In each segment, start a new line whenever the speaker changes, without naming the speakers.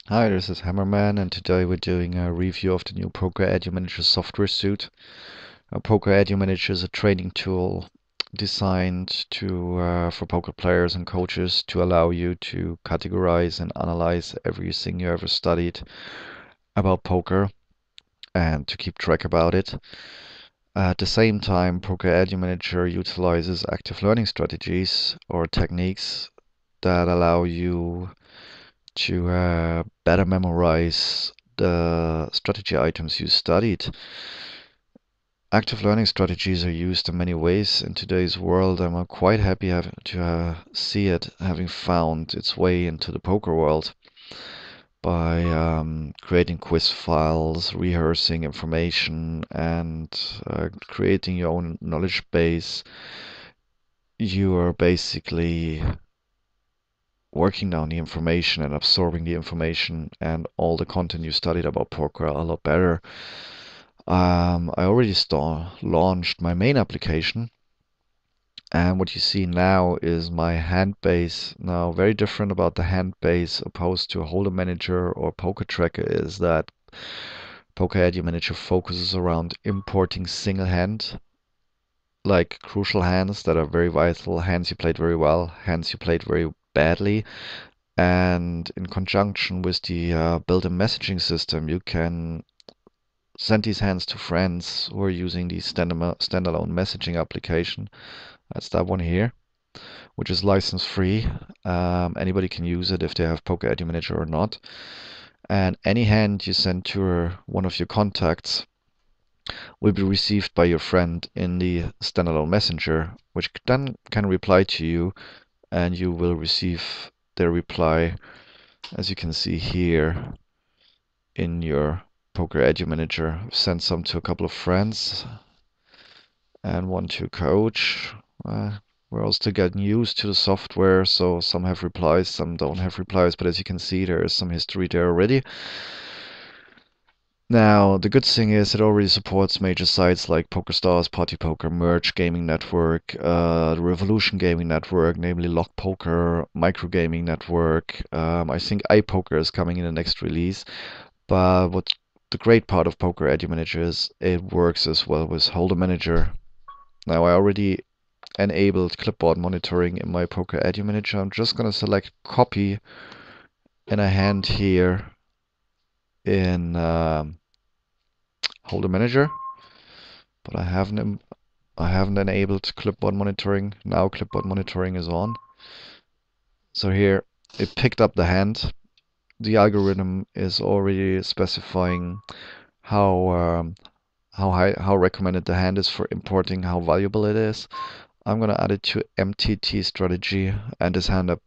Hi, this is Hammerman, and today we're doing a review of the new PokerEduManager software suite. PokerEduManager is a training tool designed for poker players and coaches to allow you to categorize and analyze everything you ever studied about poker and to keep track about it. At the same time, PokerEduManager utilizes active learning strategies or techniques that allow you to better memorize the strategy items you studied. Active learning strategies are used in many ways in today's world, and I'm quite happy to see it having found its way into the poker world by creating quiz files, rehearsing information, and creating your own knowledge base. You are basically working down the information and absorbing the information and all the content you studied about poker a lot better. I already launched my main application, and what you see now is my Handbase. Now, very different about the Handbase opposed to a Holder Manager or Poker Tracker is that PokerEduManager focuses around importing single hand, like crucial hands that are very vital, hands you played very well, hands you played very badly. And in conjunction with the built-in messaging system, you can send these hands to friends who are using the standalone messaging application. That's that one here, which is license free. Anybody can use it if they have PokerEduManager or not. And any hand you send to one of your contacts will be received by your friend in the standalone messenger, which then can reply to you, and you will receive their reply, as you can see here, in your PokerEduManager. I've sent some to a couple of friends and one to a coach. We're all still getting used to the software, so some have replies, some don't have replies, but as you can see, there is some history there already. Now, the good thing is it already supports major sites like PokerStars, Party Poker, Merge Gaming Network, the Revolution Gaming Network, namely Lock Poker, Micro Gaming Network. I think iPoker is coming in the next release. But what the great part of PokerEduManager is, it works as well with Holder Manager. Now, I already enabled clipboard monitoring in my PokerEduManager. I'm just going to select copy in a hand here in Holder Manager, but I haven't enabled clipboard monitoring. Now clipboard monitoring is on. So here it picked up the hand. The algorithm is already specifying how how recommended the hand is for importing, how valuable it is. I'm gonna add it to MTT strategy, and this hand I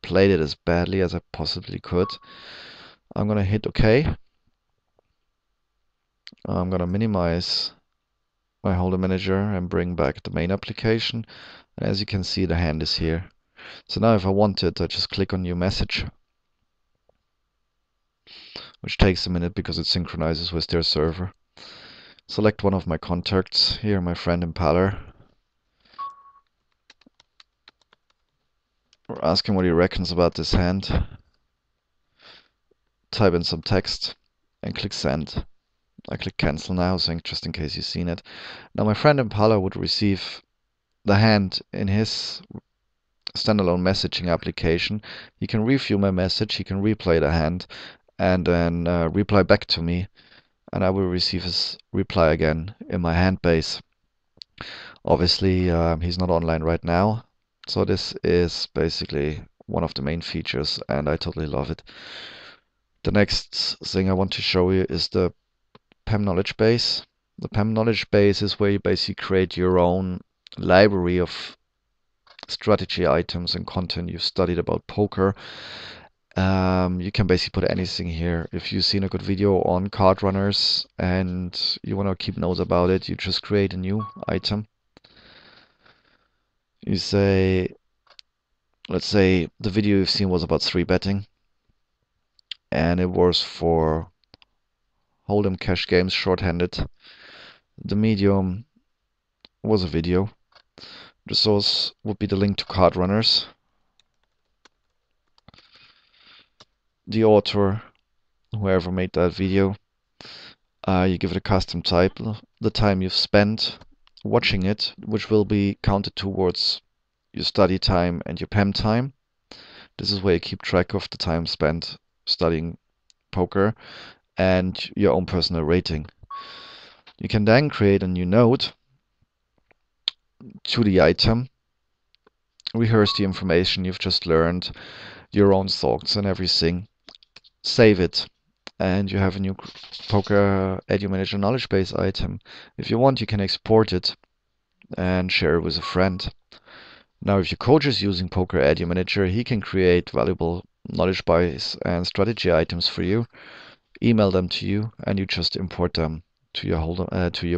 played it as badly as I possibly could. I'm gonna hit OK. I'm gonna minimize my Holder Manager and bring back the main application. And as you can see, the hand is here. So now if I want it, I just click on New Message, which takes a minute because it synchronizes with their server. Select one of my contacts, here my friend Impaler. Ask him what he reckons about this hand. Type in some text and click Send. I click Cancel now, so just in case you've seen it. Now my friend Impala would receive the hand in his standalone messaging application. He can review my message, he can replay the hand, and then reply back to me, and I will receive his reply again in my Handbase. Obviously, he's not online right now, so this is basically one of the main features, and I totally love it. The next thing I want to show you is the PEM Knowledgebase. The PEM Knowledgebase is where you basically create your own library of strategy items and content you've studied about poker. You can basically put anything here. If you've seen a good video on card runners and you want to keep notes about it, you just create a new item. You say, let's say the video you've seen was about 3-betting, and it was for Hold'em cash games shorthanded. The medium was a video. The source would be the link to card runners. The author whoever made that video. You give it a custom title, the time you've spent watching it, which will be counted towards your study time and your PEM time. This is where you keep track of the time spent studying poker and your own personal rating. You can then create a new node to the item, rehearse the information you've just learned, your own thoughts and everything, save it, and you have a new PokerEduManager Knowledgebase item. If you want, you can export it and share it with a friend. Now, if your coach is using PokerEduManager, he can create valuable knowledge base and strategy items for you, email them to you, and you just import them to your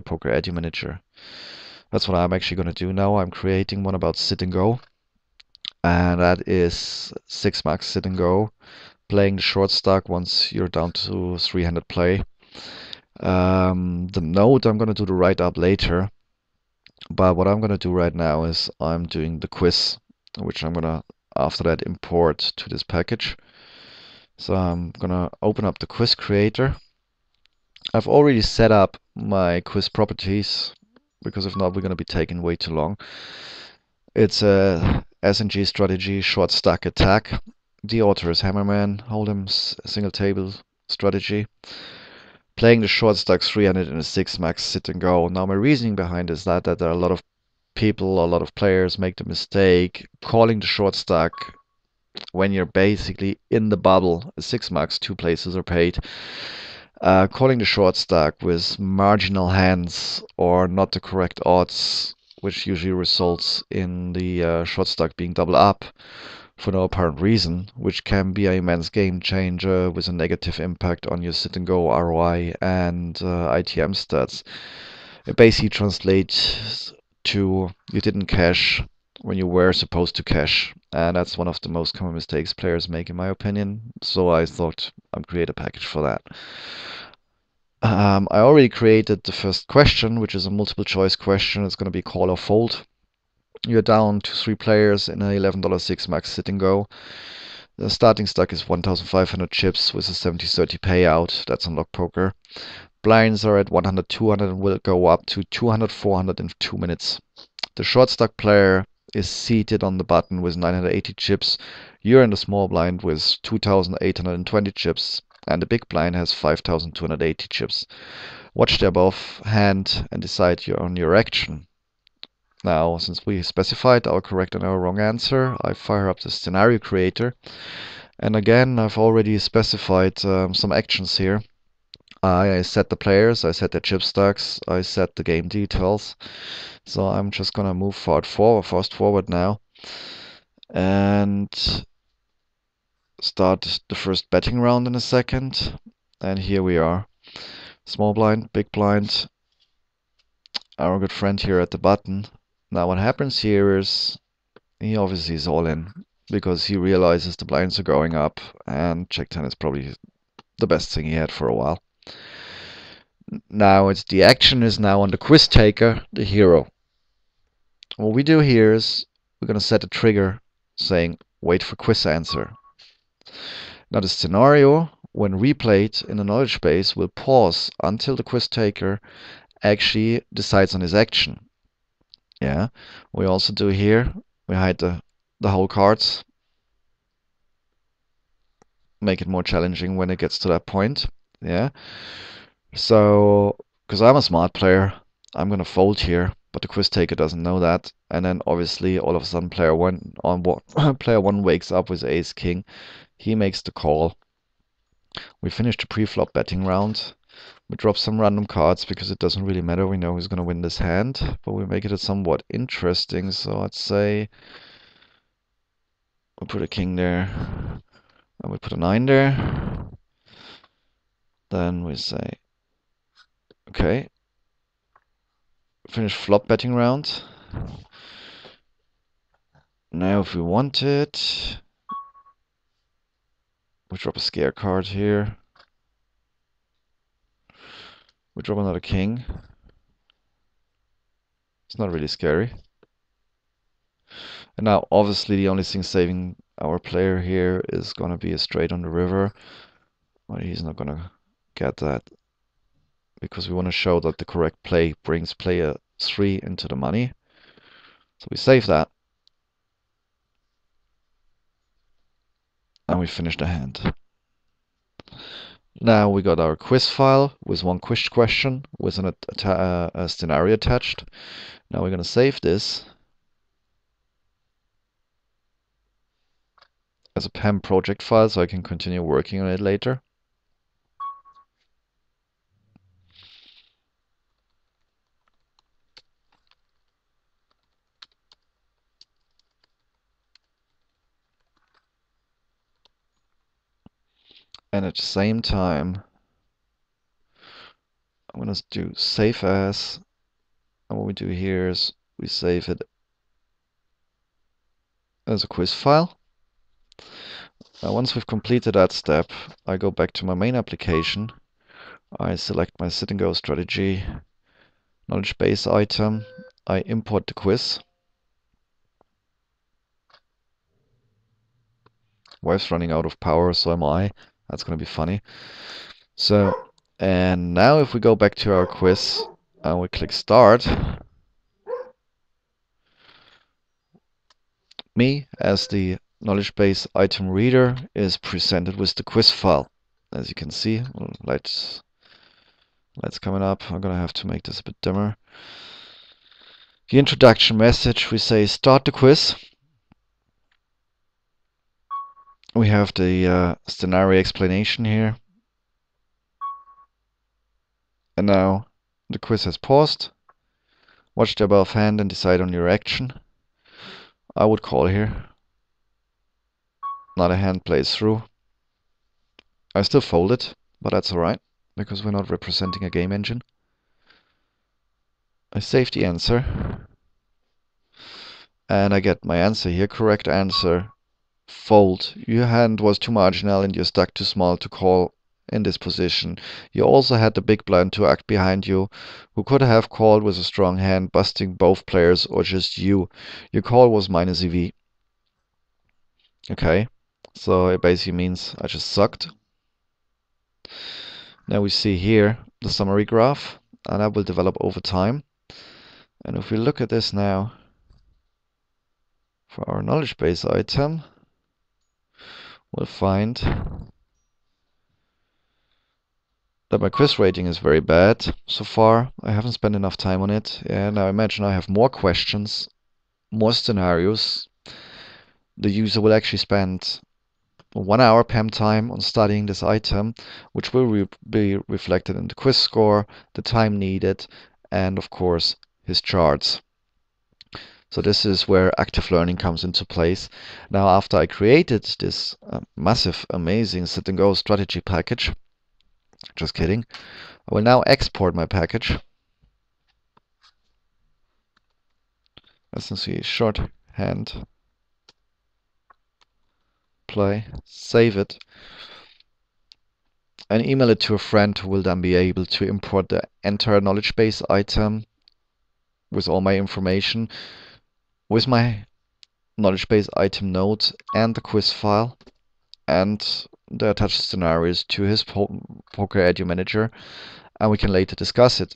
PokerEduManager. That's what I'm actually going to do now. I'm creating one about sit and go, and that is 6 max sit and go, playing the short stack once you're down to 300 play. The node, I'm going to do the write-up later, but what I'm going to do right now is I'm doing the quiz, which I'm going to, after that, import to this package. So I'm going to open up the quiz creator. I've already set up my quiz properties, because if not, we're going to be taking way too long. It's a S&G strategy, short stack attack. The author is Hammerman, Hold'em's single table strategy. Playing the short stack 306 max sit and go. Now my reasoning behind is that there are a lot of people, a lot of players make the mistake calling the short stack when you're basically in the bubble. 6 max, 2 places are paid. Calling the short stack with marginal hands or not the correct odds, which usually results in the short stack being double up for no apparent reason, which can be an immense game changer with a negative impact on your sit and go ROI and ITM stats. It basically translates to you didn't cash when you were supposed to cash, and that's one of the most common mistakes players make, in my opinion. So I thought I'd create a package for that. I already created the first question, which is a multiple choice question. It's going to be call or fold. You're down to 3 players in an $11 6 max sit and go. The starting stack is 1,500 chips with a 70-30 payout. That's on Lock Poker. Blinds are at 100, 200 and will go up to 200, 400 in 2 minutes. The short stack player is seated on the button with 980 chips. You're in the small blind with 2,820 chips. And the big blind has 5,280 chips. Watch the above hand and decide on your action. Now, since we specified our correct and our wrong answer, I fire up the scenario creator. And again, I've already specified some actions here. I set the players, I set their chip stacks, I set the game details. So I'm just gonna move fast forward now, and start the first betting round in a second. And here we are. Small blind, big blind. Our good friend here at the button. Now what happens here is he obviously is all in because he realizes the blinds are going up and check 10 is probably the best thing he had for a while. Now it's the action is now on the quiz taker, the hero. What we do here is we're going to set a trigger saying wait for quiz answer. Now the scenario when replayed in the knowledge base will pause until the quiz taker actually decides on his action. Yeah, we also do here, we hide the whole cards, make it more challenging when it gets to that point. Yeah, so because I'm a smart player, I'm gonna fold here, but the quiz taker doesn't know that, and then obviously all of a sudden player one wakes up with ace king. He makes the call. We finish the pre-flop betting round. We drop some random cards because it doesn't really matter. We know who's going to win this hand, but we make it somewhat interesting. So I'd say we put a king there, and we put a 9 there. Then we say, okay, finish flop betting round. Now if we want it, we drop a scare card here. We drop another king. It's not really scary. And now obviously the only thing saving our player here is gonna be a straight on the river. Well, he's not gonna get that because we want to show that the correct play brings player 3 into the money. So we save that. And we finish the hand. Now we got our quiz file with one quiz question with a scenario attached. Now we're going to save this as a PEM project file so I can continue working on it later. And at the same time, I'm going to do save as. And what we do here is we save it as a quiz file. Now once we've completed that step, I go back to my main application. I select my sit and go strategy, Knowledgebase item. I import the quiz. Wife's running out of power, so am I. That's going to be funny. So, and now if we go back to our quiz and we click start, me as the Knowledgebase item reader is presented with the quiz file. As you can see, lights coming up. I'm going to have to make this a bit dimmer. The introduction message, we say start the quiz. We have the scenario explanation here. And now the quiz has paused. Watch the above hand and decide on your action. I would call here. Not a hand plays through. I still fold it, but that's alright, because we're not representing a game engine. I save the answer. And I get my answer here. Correct answer. Fold. Your hand was too marginal and you're stuck too small to call in this position. You also had the big blind to act behind you, who could have called with a strong hand, busting both players or just you. Your call was minus EV. Okay, so it basically means I just sucked. Now we see here the summary graph, and that will develop over time. And if we look at this now for our Knowledgebase item, we'll find that my quiz rating is very bad so far. I haven't spent enough time on it. And now imagine I have more questions, more scenarios. The user will actually spend 1 hour PEM time on studying this item, which will be reflected in the quiz score, the time needed, and of course his charts. So this is where active learning comes into place. Now after I created this massive, amazing sit and go strategy package, just kidding, I will now export my package. As you can see, shorthand, play, save it, and email it to a friend who will then be able to import the entire Knowledgebase item with all my information, with my Knowledgebase item node and the quiz file and the attached scenarios to his PokerEduManager, and we can later discuss it.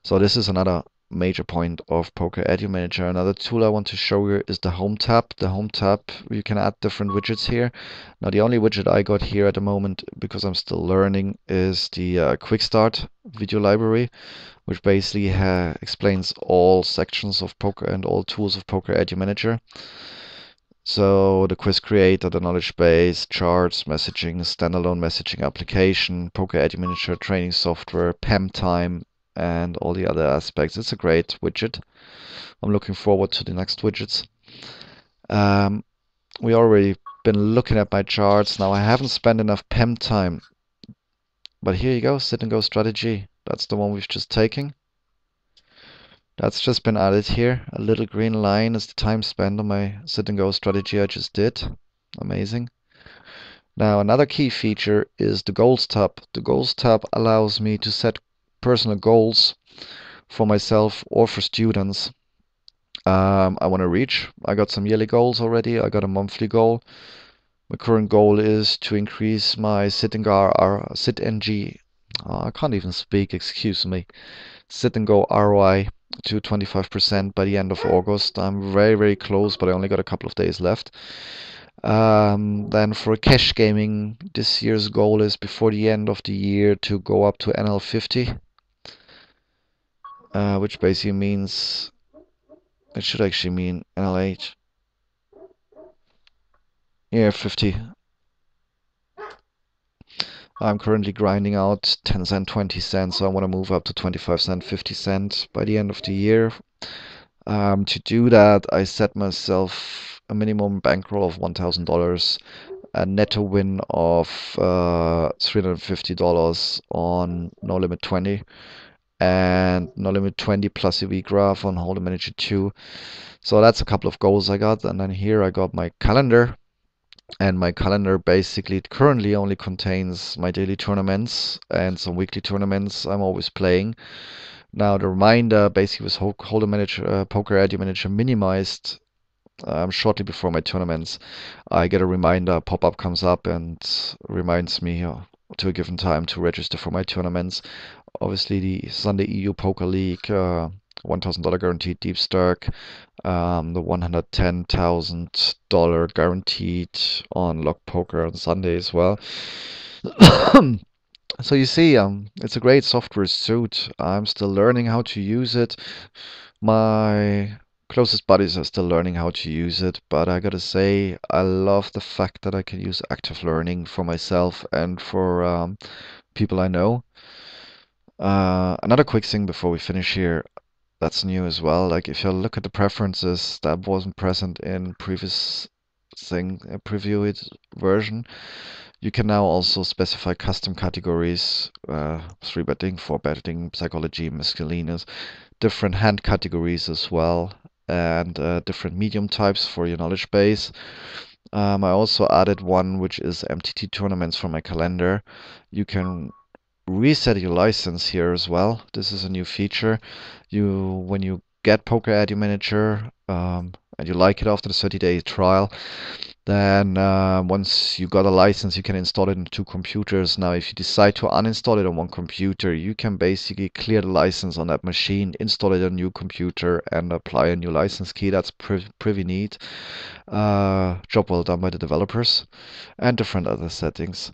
So this is another major point of PokerEduManager. Another tool I want to show you is the Home tab. The Home tab, you can add different widgets here. Now the only widget I got here at the moment, because I'm still learning, is the Quick Start video library, which basically explains all sections of poker and all tools of PokerEduManager. So the quiz creator, the knowledge base, charts, messaging, standalone messaging application, PokerEduManager training software, PEM time, and all the other aspects. It's a great widget. I'm looking forward to the next widgets. We already been looking at my charts. Now I haven't spent enough PEM time, but here you go, sit and go strategy. That's the one we've just taken. That's just been added here. A little green line is the time spent on my sit and go strategy I just did. Amazing. Now another key feature is the goals tab. The goals tab allows me to set personal goals for myself or for students. I want to reach. I got some yearly goals already. I got a monthly goal, My current goal is to increase my sit and go sit NG. I can't even speak, excuse me. Sit and go ROI to 25% by the end of August. I'm very, very close, but I only got a couple of days left. Then for cash gaming, this year's goal is before the end of the year to go up to NL50, which basically means it should actually mean NL8. Yeah, 50. I'm currently grinding out 10 cent, 20 cents, so I want to move up to 25 cent, 50 cent by the end of the year. To do that, I set myself a minimum bankroll of $1,000, a netto win of $350 on No Limit 20, and No Limit 20 plus EV graph on Hold'em Manager 2. So that's a couple of goals I got, and then here I got my calendar. And my calendar basically currently only contains my daily tournaments and some weekly tournaments I'm always playing. Now the reminder basically was Hold'em Manager, PokerEduManager minimized shortly before my tournaments. I get a reminder, pop-up comes up and reminds me to a given time to register for my tournaments. Obviously the Sunday EU Poker League, $1,000 guaranteed deep stack, the $110,000 guaranteed on Lock Poker on Sunday as well. So you see, it's a great software suite. I'm still learning how to use it. My closest buddies are still learning how to use it, but I gotta say, I love the fact that I can use active learning for myself and for people I know. Another quick thing before we finish here, that's new as well. Like if you look at the preferences that wasn't present in previous previewed version, you can now also specify custom categories, 3-betting, 4-betting, psychology, miscellaneous, different hand categories as well, and different medium types for your knowledge base. I also added one which is MTT tournaments for my calendar. You can reset your license here as well. This is a new feature. When you get PokerEduManager and you like it after the 30-day trial, then once you got a license, you can install it on 2 computers. Now, if you decide to uninstall it on one computer, you can basically clear the license on that machine, install it on a new computer, and apply a new license key. That's pretty neat. Job well done by the developers, and different other settings.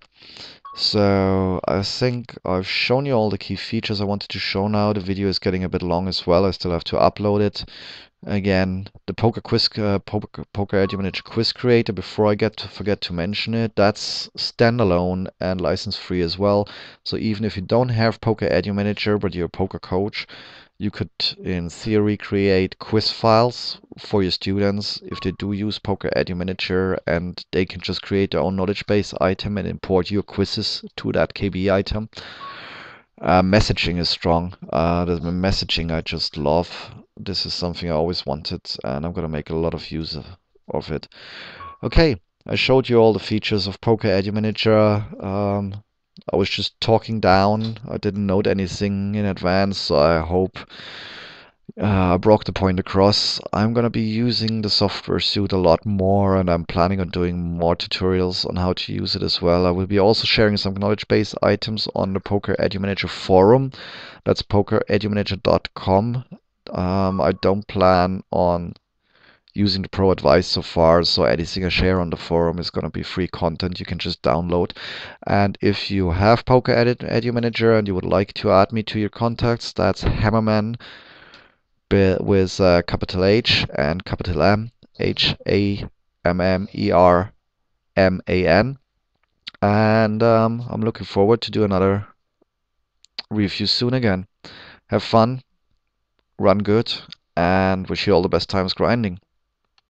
So I think I've shown you all the key features I wanted to show now. The video is getting a bit long as well. I still have to upload it. Again, the PokerEduManager quiz creator, before I forget to mention it, that's standalone and license free as well. So even if you don't have PokerEduManager but you're a poker coach, you could in theory create quiz files for your students if they do use PokerEduManager, and they can just create their own knowledge base item and import your quizzes to that KB item. Messaging is strong. The messaging I just love. This is something I always wanted, and I'm gonna make a lot of use of it. Okay, I showed you all the features of PokerEduManager. I was just talking down. I didn't note anything in advance, so I hope I brought the point across. I'm gonna be using the software suite a lot more, and I'm planning on doing more tutorials on how to use it as well. I will be also sharing some knowledge base items on the PokerEduManager forum. That's PokerEduManager.com. I don't plan on using the pro advice so far, so anything I share on the forum is going to be free content you can just download. And if you have PokerEduManager and you would like to add me to your contacts, that's Hammerman with capital H and capital M, HAMMERMAN. And I'm looking forward to do another review soon again. Have fun, run good, and wish you all the best times grinding.